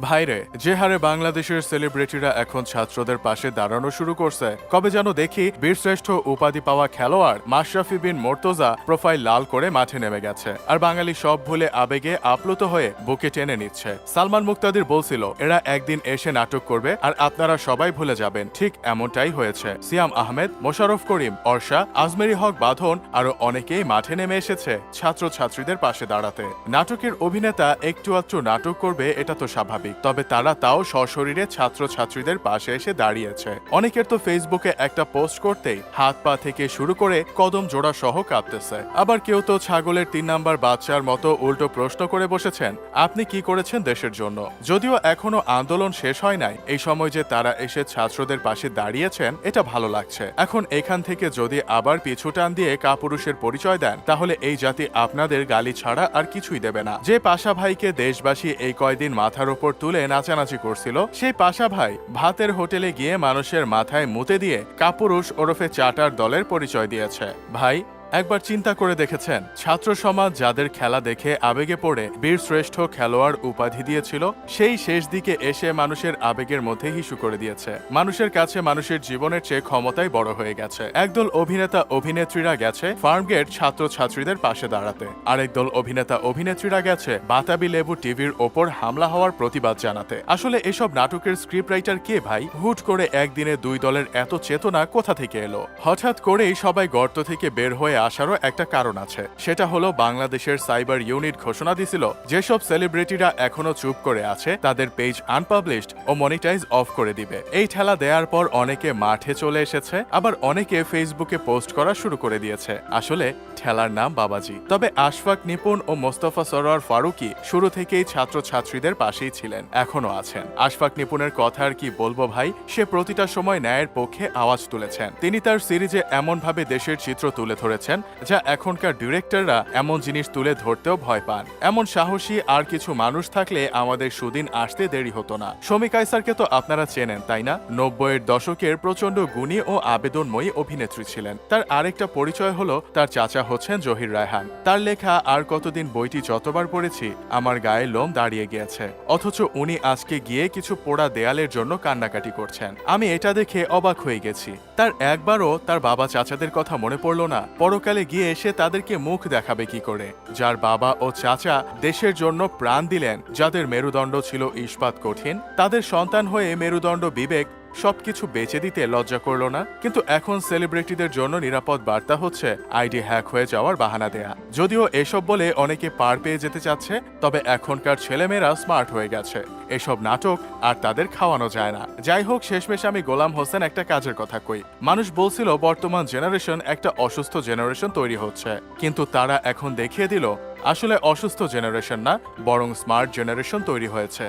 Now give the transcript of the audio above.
ভাইরে, যে হারে বাংলাদেশের সেলিব্রিটিরা এখন ছাত্রদের পাশে দাঁড়ানো শুরু করছে, কবে যেন দেখি বীরশ্রেষ্ঠ উপাধি পাওয়া খেলোয়াড় মাশরাফি বিন মোর্তজা প্রোফাইল লাল করে মাঠে নেমে গেছে, আর বাঙালি সব ভুলে আবেগে আপ্লুত হয়ে বুকে টেনে নিচ্ছে। সালমান মুক্তাদির বলছিল এরা একদিন এসে নাটক করবে আর আপনারা সবাই ভুলে যাবেন। ঠিক এমনটাই হয়েছে। সিয়াম আহমেদ, মোশাররফ করিম, অর্ষা, আজমেরি হক বাঁধন আরো অনেকেই মাঠে নেমে এসেছে ছাত্রছাত্রীদের পাশে দাঁড়াতে। নাটকের অভিনেতা একটু আধটু নাটক করবে, এটা তো স্বাভাবিক, তবে তারা তাও সশরীরে ছাত্রছাত্রীদের পাশে এসে দাঁড়িয়েছে। অনেকের তো ফেসবুকে একটা পোস্ট করতেই হাত পা থেকে শুরু করে কদম জোড়া সহ কাঁপতেছে। আবার কেউ তো ছাগলের 3 নাম্বার বাচ্চার মতো উল্টো প্রশ্ন করে বসেছেন, আপনি কি করেছেন দেশের জন্য? যদিও এখনো আন্দোলন শেষ হয় নাই, এই সময় যে তারা এসে ছাত্রদের পাশে দাঁড়িয়েছেন এটা ভালো লাগছে। এখন এখান থেকে যদি আবার পিছু টান দিয়ে কাপুরুষের পরিচয় দেন, তাহলে এই জাতি আপনাদের গালি ছাড়া আর কিছুই দেবে না। যে পাশা ভাইকে দেশবাসী এই কয়দিন মাথার উপর তুলে নাচানাচি করছিল, সেই পাশা ভাই ভাতের হোটেলে গিয়ে মানুষের মাথায় মুতে দিয়ে কাপুরুষ ওরফে চাটার দলের পরিচয় দিয়েছে। ভাই, একবার চিন্তা করে দেখেছেন, ছাত্র সমাজ যাদের খেলা দেখে আবেগে পড়ে বীরশ্রেষ্ঠ খেলোয়াড় উপাধি দিয়েছিল, সেই শেষ দিকে এসে মানুষের আবেগের মধ্যে হিসু করে দিয়েছে। মানুষের কাছে মানুষের জীবনের চেয়ে ক্ষমতাই বড় হয়ে গেছে। একদল অভিনেতা অভিনেত্রীরা গেছে ফার্মগেট ছাত্রছাত্রীদের পাশে দাঁড়াতে, আরেক দল অভিনেতা অভিনেত্রীরা গেছে বাতাবি লেবু টিভির ওপর হামলা হওয়ার প্রতিবাদ জানাতে। আসলে এসব নাটকের স্ক্রিপ্ট রাইটার কে ভাই? হুট করে একদিনে দুই দলের এত চেতনা কোথা থেকে এলো? হঠাৎ করেই সবাই গর্ত থেকে বের হয়ে আসারও একটা কারণ আছে, সেটা হলো বাংলাদেশের সাইবার ইউনিট ঘোষণা দিছিল যেসব সেলিব্রিটিরা এখনো চুপ করে আছে তাদের পেজ আনপাবলিশড ও মনিটাইজ অফ করে দিবে। এই ঠেলা দেওয়ার পর অনেকে মাঠে চলে এসেছে, আবার অনেকে ফেসবুকে পোস্ট করা শুরু করে দিয়েছে। আসলে ঠেলার নাম বাবাজি। তবে আশফাক নিপুণ ও মোস্তফা সরোয়ার ফারুকী শুরু থেকেই ছাত্রছাত্রীদের পাশেই ছিলেন, এখনো আছেন। আশফাক নিপুণের কথা আর কি বলবো ভাই, সে প্রতিটা সময় ন্যায়ের পক্ষে আওয়াজ তুলেছেন। তিনি তার সিরিজে এমনভাবে দেশের চিত্র তুলে ধরেছেন যা এখনকার ডিরেক্টররা এমন জিনিস তুলে ধরতেও ভয় পান। এমন সাহসী আর কিছু মানুষ থাকলে আমাদের সুদিন আসতে দেরি হতো না। শমী কায়সারকে তো আপনারা চেনেন, তাই না? 90-এর দশকের প্রচন্ড গুণী ও আবেদনময়ী অভিনেত্রী ছিলেন। তার আরেকটা পরিচয় হলো তার চাচা হচ্ছেন জহির রায়হান। তার লেখা আর কতদিন বইটি যতবার পড়েছি আমার গায়ে লোম দাঁড়িয়ে গিয়েছে, অথচ উনি আজকে গিয়ে কিছু পোড়া দেয়ালের জন্য কান্নাকাটি করছেন। আমি এটা দেখে অবাক হয়ে গেছি। তার একবারও তার বাবা চাচাদের কথা মনে পড়ল না? পরকালে গিয়ে এসে তাদেরকে মুখ দেখাবে কি করে? যার বাবা ও চাচা দেশের জন্য প্রাণ দিলেন, যাদের মেরুদণ্ড ছিল ইস্পাত কঠিন, তাদের সন্তান হয়ে মেরুদণ্ড বিবেক সবকিছু বেচে দিতে লজ্জা করলো না? কিন্তু এখন সেলিব্রিটিদের জন্য নিরাপদ বার্তা হচ্ছে আইডি হ্যাক হয়ে যাওয়ার বাহানা দেয়া। যদিও এসব বলে অনেকে পার পেয়ে যেতে চাচ্ছে, তবে এখনকার ছেলেমেয়েরা স্মার্ট হয়ে গেছে, এসব নাটক আর তাদের খাওয়ানো যায় না। যাই হোক, শেষমেশ আমি গোলাম হোসেন একটা কাজের কথা কই। মানুষ বলছিল বর্তমান জেনারেশন একটা অসুস্থ জেনারেশন তৈরি হচ্ছে, কিন্তু তারা এখন দেখিয়ে দিল আসলে অসুস্থ জেনারেশন না, বরং স্মার্ট জেনারেশন তৈরি হয়েছে।